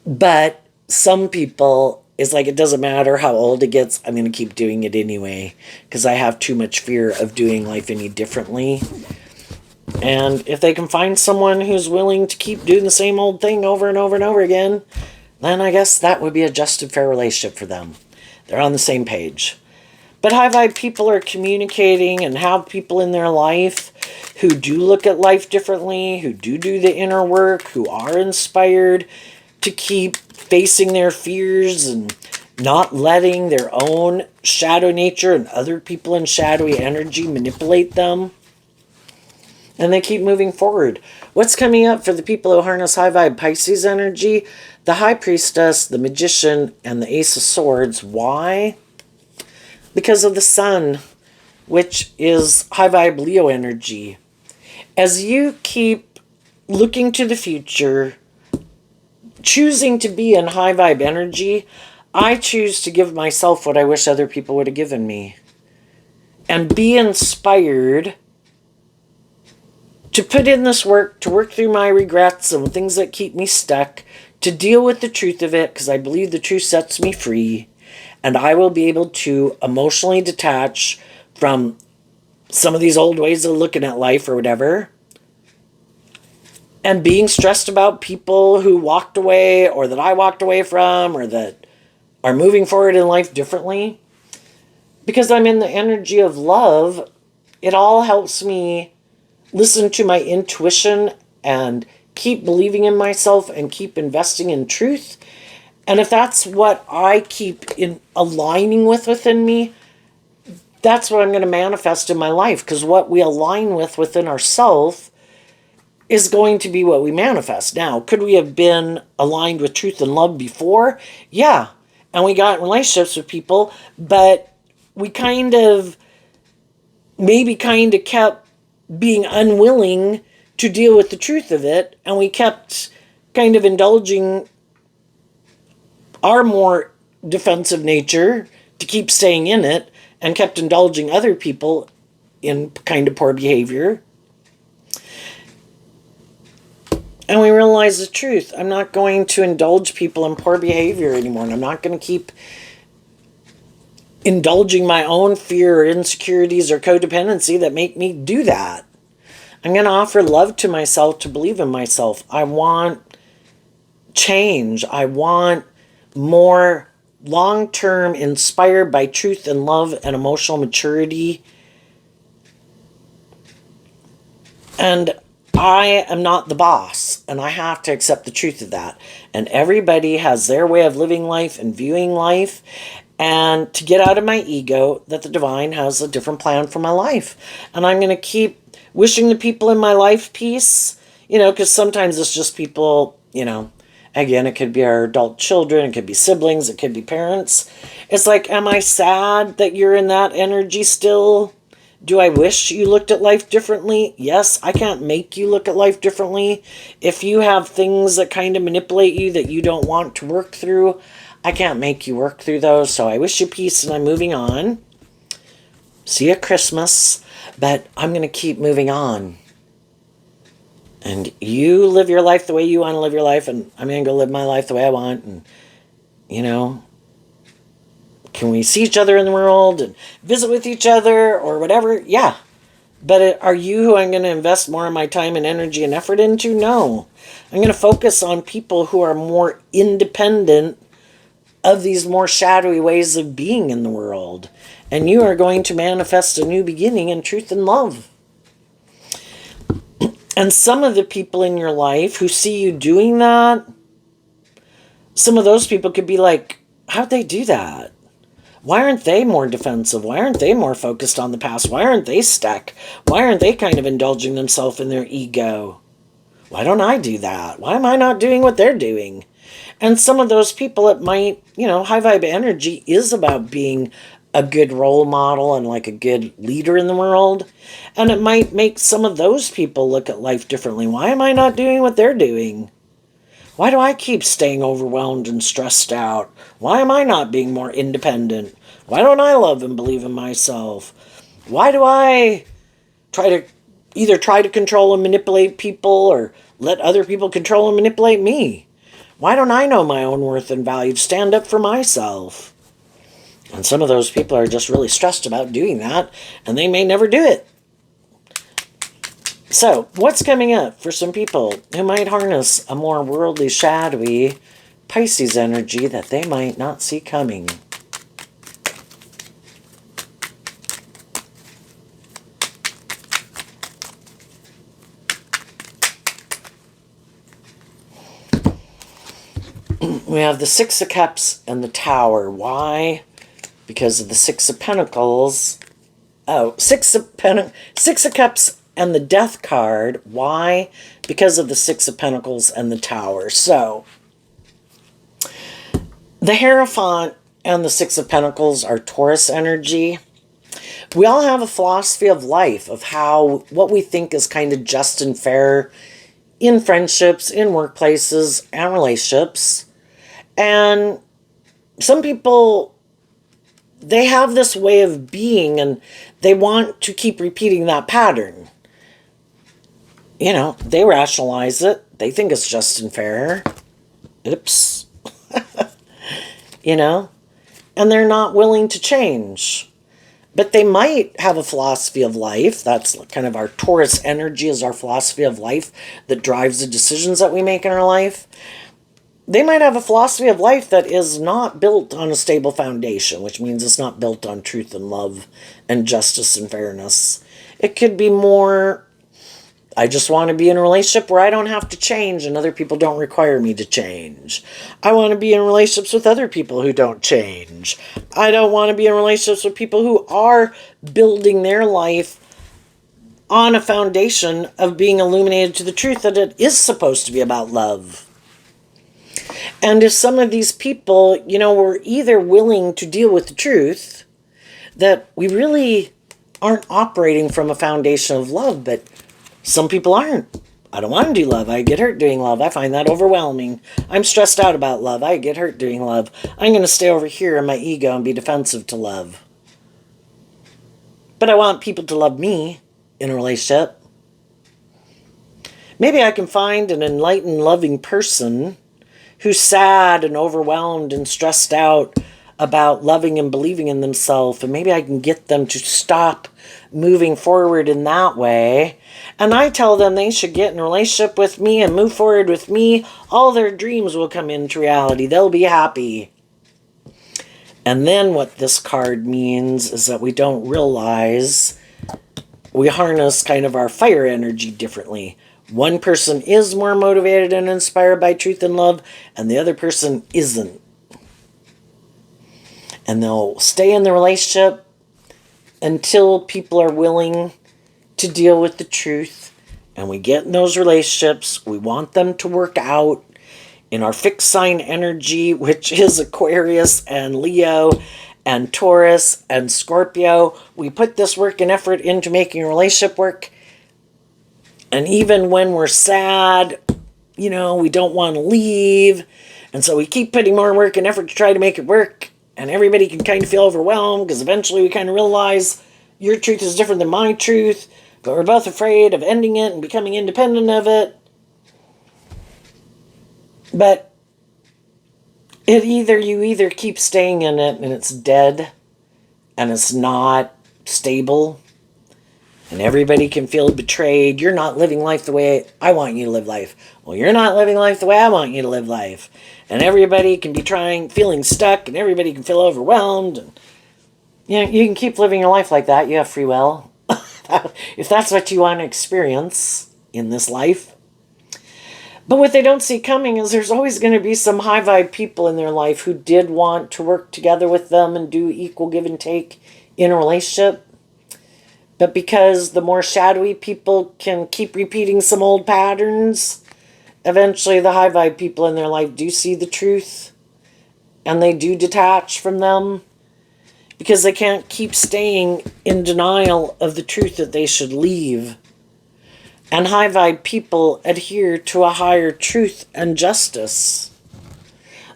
But some people, it's like, it doesn't matter how old it gets, I'm going to keep doing it anyway, because I have too much fear of doing life any differently. And if they can find someone who's willing to keep doing the same old thing over and over and over again, then I guess that would be a just and fair relationship for them. They're on the same page. But high vibe people are communicating and have people in their life who do look at life differently, who do the inner work, who are inspired to keep facing their fears and not letting their own shadow nature and other people in shadowy energy manipulate them. And they keep moving forward. What's coming up for the people who harness high vibe Pisces energy? The High Priestess, the Magician, and the Ace of Swords. Why? Because of the Sun, which is high vibe Leo energy. As you keep looking to the future, choosing to be in high vibe energy, I choose to give myself what I wish other people would have given me. And be inspired to put in this work, to work through my regrets and things that keep me stuck, to deal with the truth of it, because I believe the truth sets me free, and I will be able to emotionally detach from some of these old ways of looking at life or whatever, and being stressed about people who walked away, or that I walked away from, or that are moving forward in life differently. Because I'm in the energy of love, It all helps me listen to my intuition and keep believing in myself and keep investing in truth. And if that's what I keep in aligning with within me, that's what I'm going to manifest in my life. Because what we align with within ourselves is going to be what we manifest. Now, could we have been aligned with truth and love before? Yeah. And we got in relationships with people, but we maybe kept being unwilling to deal with the truth of it. And we kept kind of indulging our more defensive nature to keep staying in it, and kept indulging other people in kind of poor behavior. And we realize the truth. I'm not going to indulge people in poor behavior anymore. And I'm not going to keep indulging my own fear or insecurities or codependency that make me do that. I'm going to offer love to myself, to believe in myself. I want change. I want more long-term, inspired by truth and love and emotional maturity. And I am not the boss, and I have to accept the truth of that. And everybody has their way of living life and viewing life, and to get out of my ego that the divine has a different plan for my life. And I'm going to keep wishing the people in my life peace, because sometimes it's just people, again, it could be our adult children, it could be siblings, it could be parents. It's like, am I sad that you're in that energy still? Do I wish you looked at life differently? Yes, I can't make you look at life differently. If you have things that kind of manipulate you that you don't want to work through, I can't make you work through those. So I wish you peace, and I'm moving on. See you at Christmas, but I'm going to keep moving on. And you live your life the way you want to live your life, and I'm going to go live my life the way I want. And, can we see each other in the world and visit with each other or whatever? Yeah. But are you who I'm going to invest more of my time and energy and effort into? No. I'm going to focus on people who are more independent of these more shadowy ways of being in the world. And you are going to manifest a new beginning in truth and love. And some of the people in your life who see you doing that, some of those people could be like, how'd they do that? Why aren't they more defensive? Why aren't they more focused on the past? Why aren't they stuck? Why aren't they kind of indulging themselves in their ego? Why don't I do that? Why am I not doing what they're doing? And some of those people, it might, high vibe energy is about being a good role model and like a good leader in the world. And it might make some of those people look at life differently. Why am I not doing what they're doing? Why do I keep staying overwhelmed and stressed out? Why am I not being more independent? Why don't I love and believe in myself? Why do I try to control and manipulate people, or let other people control and manipulate me? Why don't I know my own worth and value to stand up for myself? And some of those people are just really stressed about doing that, and they may never do it. So, what's coming up for some people who might harness a more worldly, shadowy Pisces energy that they might not see coming? We have the Six of Cups and the Tower. Why? Because of the Six of Pentacles. Six of Cups and the Death card. Why? Because of the Six of Pentacles and the Tower. So, the Hierophant and the Six of Pentacles are Taurus energy. We all have a philosophy of life, of what we think is kind of just and fair in friendships, in workplaces, and relationships. And some people, they have this way of being, and they want to keep repeating that pattern. They rationalize it. They think it's just and fair. Oops. And they're not willing to change. But they might have a philosophy of life. That's kind of our Taurus energy, is our philosophy of life that drives the decisions that we make in our life. They might have a philosophy of life that is not built on a stable foundation, which means it's not built on truth and love and justice and fairness. It could be more, I just want to be in a relationship where I don't have to change and other people don't require me to change. I want to be in relationships with other people who don't change. I don't want to be in relationships with people who are building their life on a foundation of being illuminated to the truth that it is supposed to be about love. And if some of these people, were either willing to deal with the truth that we really aren't operating from a foundation of love, but some people aren't. I don't want to do love. I get hurt doing love. I find that overwhelming. I'm stressed out about love. I get hurt doing love. I'm going to stay over here in my ego and be defensive to love. But I want people to love me in a relationship. Maybe I can find an enlightened, loving person who's sad and overwhelmed and stressed out about loving and believing in themselves, and maybe I can get them to stop moving forward in that way. And I tell them they should get in a relationship with me and move forward with me. All their dreams will come into reality. They'll be happy. And then what this card means is that we don't realize we harness kind of our fire energy differently. One person is more motivated and inspired by truth and love, and the other person isn't. And they'll stay in the relationship until people are willing to deal with the truth. And we get in those relationships. We want them to work out in our fixed sign energy, which is Aquarius and Leo and Taurus and Scorpio. We put this work and effort into making a relationship work. And even when we're sad, we don't want to leave. And so we keep putting more work and effort to try to make it work. And everybody can kind of feel overwhelmed because eventually we kind of realize your truth is different than my truth. But we're both afraid of ending it and becoming independent of it. But you either keep staying in it and it's dead and it's not stable. And everybody can feel betrayed. You're not living life the way I want you to live life. Well, you're not living life the way I want you to live life. And everybody can be feeling stuck, and everybody can feel overwhelmed. And, you can keep living your life like that. You have free will. If that's what you want to experience in this life. But what they don't see coming is there's always going to be some high vibe people in their life who did want to work together with them and do equal give and take in a relationship. But because the more shadowy people can keep repeating some old patterns, eventually the high vibe people in their life do see the truth and they do detach from them because they can't keep staying in denial of the truth that they should leave. And high vibe people adhere to a higher truth and justice.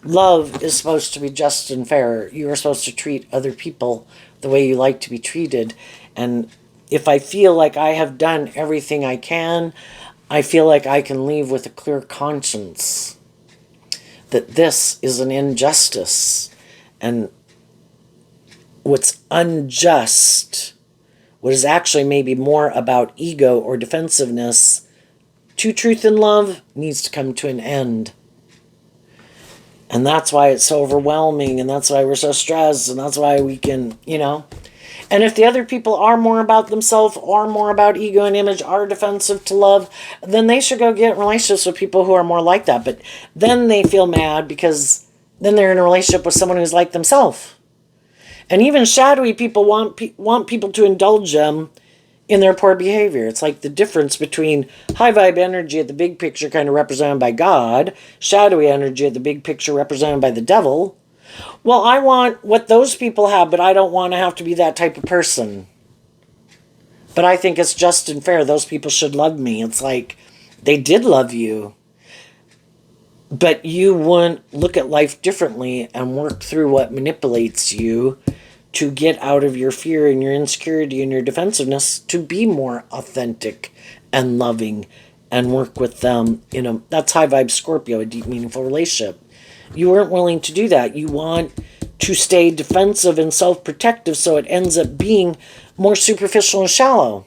Love is supposed to be just and fair. You are supposed to treat other people the way you like to be treated. And if I feel like I have done everything I can, I feel like I can leave with a clear conscience that this is an injustice. And what's unjust, what is actually maybe more about ego or defensiveness, to truth and love needs to come to an end. And that's why it's so overwhelming, and that's why we're so stressed, and that's why we can, And if the other people are more about themselves, are more about ego and image, are defensive to love, then they should go get in relationships with people who are more like that. But then they feel mad because then they're in a relationship with someone who's like themselves. And even shadowy people want people to indulge them in their poor behavior. It's like the difference between high vibe energy at the big picture kind of represented by God, shadowy energy at the big picture represented by the devil. Well, I want what those people have, but I don't want to have to be that type of person. But I think it's just and fair. Those people should love me. It's like they did love you. But you wouldn't look at life differently and work through what manipulates you to get out of your fear and your insecurity and your defensiveness to be more authentic and loving and work with them. That's high vibe Scorpio, a deep, meaningful relationship. You weren't willing to do that. You want to stay defensive and self-protective, so it ends up being more superficial and shallow.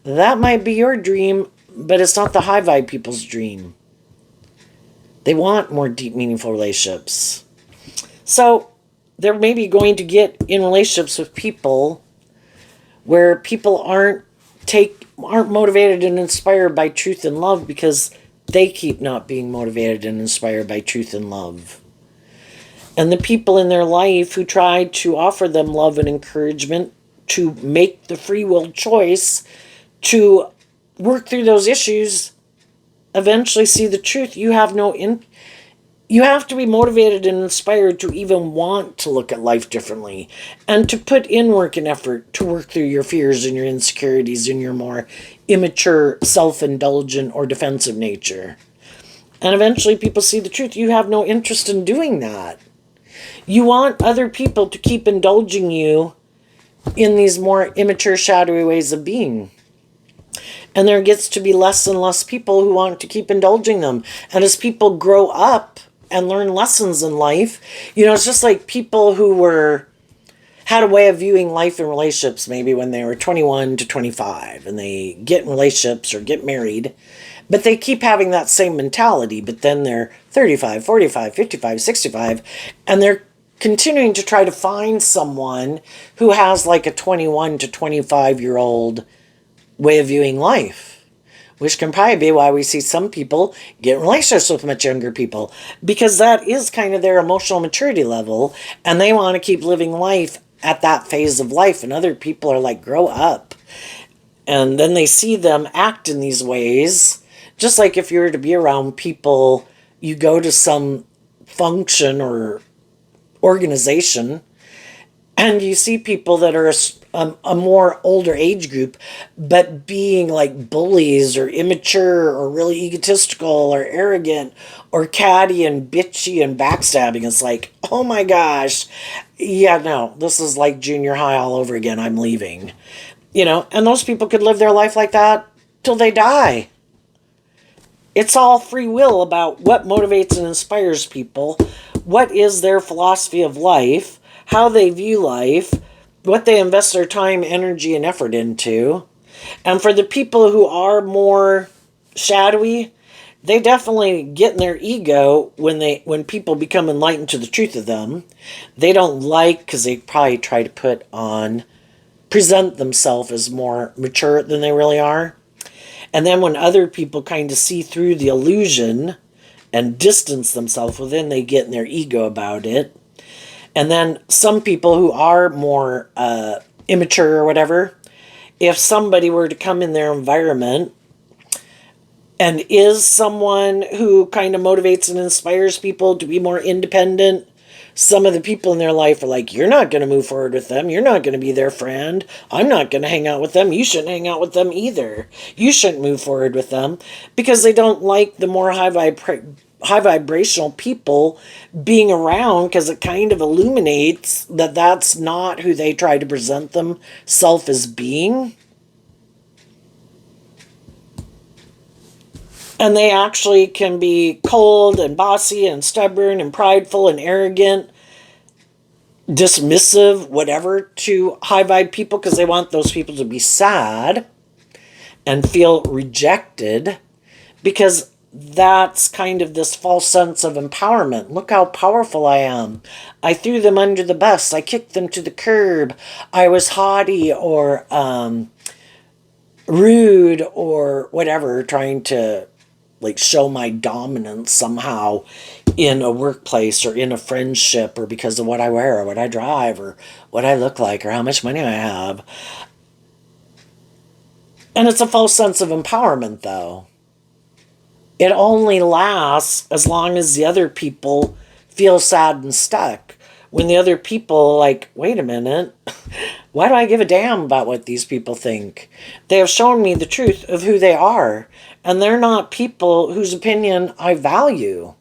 That might be your dream, but it's not the high vibe people's dream. They want more deep, meaningful relationships. So they're maybe going to get in relationships with people where people aren't aren't motivated and inspired by truth and love because they keep not being motivated and inspired by truth and love. And the people in their life who try to offer them love and encouragement to make the free will choice to work through those issues eventually see the truth. You have to be motivated and inspired to even want to look at life differently and to put in work and effort to work through your fears and your insecurities and your more immature, self-indulgent, or defensive nature. And eventually people see the truth. You have no interest in doing that. You want other people to keep indulging you in these more immature, shadowy ways of being. And there gets to be less and less people who want to keep indulging them. And as people grow up and learn lessons in life, it's just like people who had a way of viewing life and relationships maybe when they were 21 to 25 and they get in relationships or get married, but they keep having that same mentality, but then they're 35, 45, 55, 65, and they're continuing to try to find someone who has like a 21 to 25-year-old way of viewing life, which can probably be why we see some people get in relationships with much younger people, because that is kind of their emotional maturity level, and they want to keep living life at that phase of life, and other people are like, grow up. And then they see them act in these ways, just like if you were to be around people, you go to some function or organization, and you see people that are a more older age group, but being like bullies or immature or really egotistical or arrogant or catty and bitchy and backstabbing. It's like, oh my gosh, yeah, no, this is like junior high all over again. I'm leaving. And those people could live their life like that till they die. It's all free will about what motivates and inspires people, what is their philosophy of life, how they view life, what they invest their time, energy, and effort into. And for the people who are more shadowy, they definitely get in their ego when people become enlightened to the truth of them. They don't like, because they probably try to present themselves as more mature than they really are. And then when other people kind of see through the illusion and distance themselves within, they get in their ego about it. And then some people who are more immature or whatever, if somebody were to come in their environment and is someone who kind of motivates and inspires people to be more independent, some of the people in their life are like, you're not going to move forward with them. You're not going to be their friend. I'm not going to hang out with them. You shouldn't hang out with them either. You shouldn't move forward with them, because they don't like the more high vibrational people being around, because it kind of illuminates that that's not who they try to present themselves as being. And they actually can be cold and bossy and stubborn and prideful and arrogant, dismissive, whatever, to high vibe people, because they want those people to be sad and feel rejected, because that's kind of this false sense of empowerment. Look how powerful I am. I threw them under the bus. I kicked them to the curb. I was haughty or rude or whatever, trying to show my dominance somehow in a workplace or in a friendship, or because of what I wear or what I drive or what I look like or how much money I have. And it's a false sense of empowerment, though. It only lasts as long as the other people feel sad and stuck. When the other people wait a minute, why do I give a damn about what these people think? They have shown me the truth of who they are, and they're not people whose opinion I value.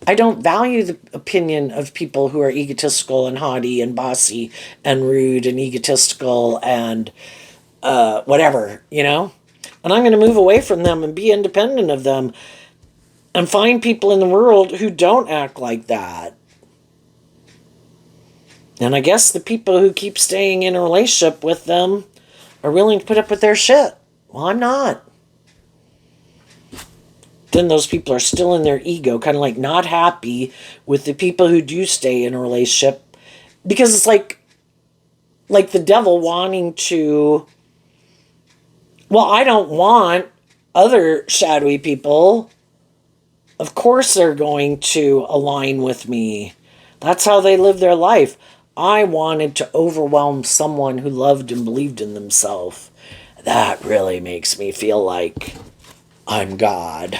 I don't value the opinion of people who are egotistical and haughty and bossy and rude and egotistical and whatever, And I'm going to move away from them and be independent of them and find people in the world who don't act like that. And I guess the people who keep staying in a relationship with them are willing to put up with their shit. Well, I'm not. Then those people are still in their ego, kind of not happy with the people who do stay in a relationship, because it's like the devil wanting to Well, I don't want other shadowy people. Of course, they're going to align with me. That's how they live their life. I wanted to overwhelm someone who loved and believed in themselves. That really makes me feel like I'm God.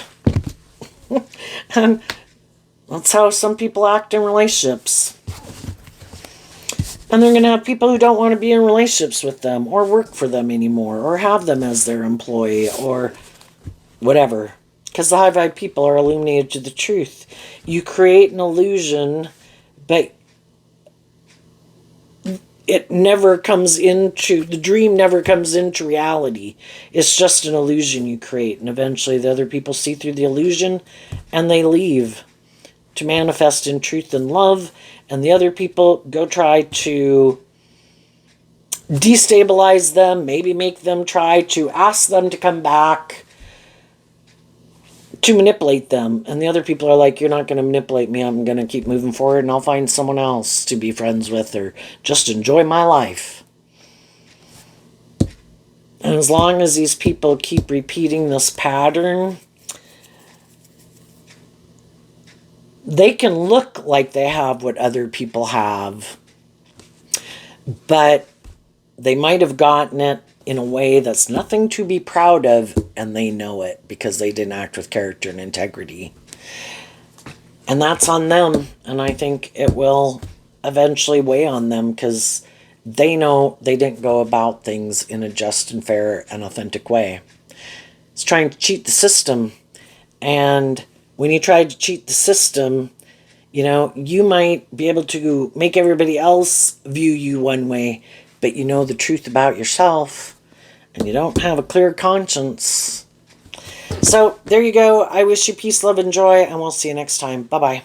And that's how some people act in relationships. And they're going to have people who don't want to be in relationships with them or work for them anymore or have them as their employee or whatever. Because the high vibe people are illuminated to the truth. You create an illusion, but it never comes into, the dream never comes into reality. It's just an illusion you create. And eventually the other people see through the illusion and they leave to manifest in truth and love. And the other people go try to destabilize them, maybe make them try to ask them to come back, to manipulate them. And the other people are like, you're not going to manipulate me. I'm going to keep moving forward and I'll find someone else to be friends with or just enjoy my life. And as long as these people keep repeating this pattern, they can look like they have what other people have, but they might have gotten it in a way that's nothing to be proud of, and they know it because they didn't act with character and integrity. And that's on them, and I think it will eventually weigh on them because they know they didn't go about things in a just and fair and authentic way. It's trying to cheat the system, and when you try to cheat the system, you know, you might be able to make everybody else view you one way, but you know the truth about yourself, and you don't have a clear conscience. So, there you go. I wish you peace, love, and joy, and we'll see you next time. Bye-bye.